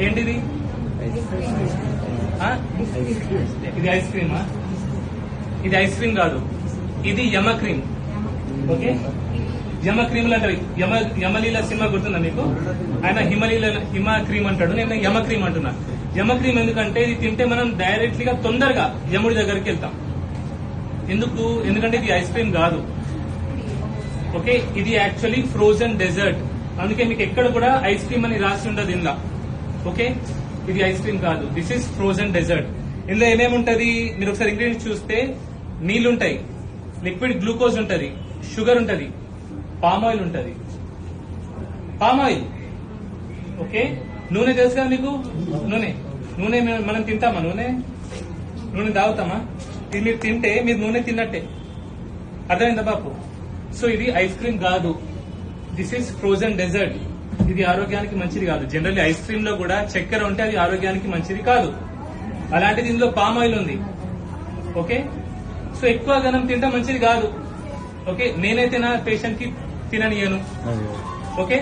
ఏంటిది? ఇది ఐస్ క్రీమా? ఇది ఐస్ క్రీమ్ కాదు, ఇది యమ క్రీమ్. ఓకే, యమ క్రీమ్ అంటారు. యమలీల సినిమా గుర్తుందా మీకు? ఆయన హిమ క్రీమ్ అంటాడు, నేను యమ క్రీమ్ అంటున్నా. యమ క్రీమ్ ఎందుకంటే ఇది తింటే మనం డైరెక్ట్లీగా తొందరగా యముడి దగ్గరికి వెళ్తాం. ఎందుకంటే ఇది ఐస్ క్రీమ్ కాదు. ఓకే, ఇది యాక్చువల్లీ ఫ్రోజన్ డెజర్ట్. అందుకే మీకు ఎక్కడ కూడా ఐస్ క్రీమ్ అని రాసి ఉండదు ఇందులో. ఓకే, ఇది ఐస్ క్రీమ్ కాదు, దిస్ ఇస్ ఫ్రోజన్ డెజర్ట్. ఇందులో ఏమేమి ఉంటది మీరు ఒకసారి ఇంగ్రీడియంట్స్ చూస్తే, నీళ్లుంటాయి, లిక్విడ్ గ్లూకోజ్ ఉంటది, షుగర్ ఉంటది, పామ్ ఆయిల్ ఉంటది. Palm oil, okay. నూనె తెలుసు కదా మీకు? నూనె మనం తింటామా? నూనె తాగుతామా? ఇది మీరు తింటే మీరు నూనె తిన్నట్టే, అర్థమైందా బాపు? సో ఇది ఐస్ క్రీమ్ కాదు, దిస్ ఈస్ ఫ్రోజన్ డెజర్ట్. ఇది ఆరోగ్యానికి మంచిది కాదు. జనరల్లీ ఐస్ క్రీమ్ లో కూడా చక్కెర ఉంటే అది ఆరోగ్యానికి మంచిది కాదు. అలాంటిది ఇందులో పామ్ ఆయిల్ ఉంది. ఓకే, సో ఎక్కువ గనం తింటే మంచిది కాదు. ఓకే, నేనైతే నా పేషెంట్ కి తిననియను. ఓకే.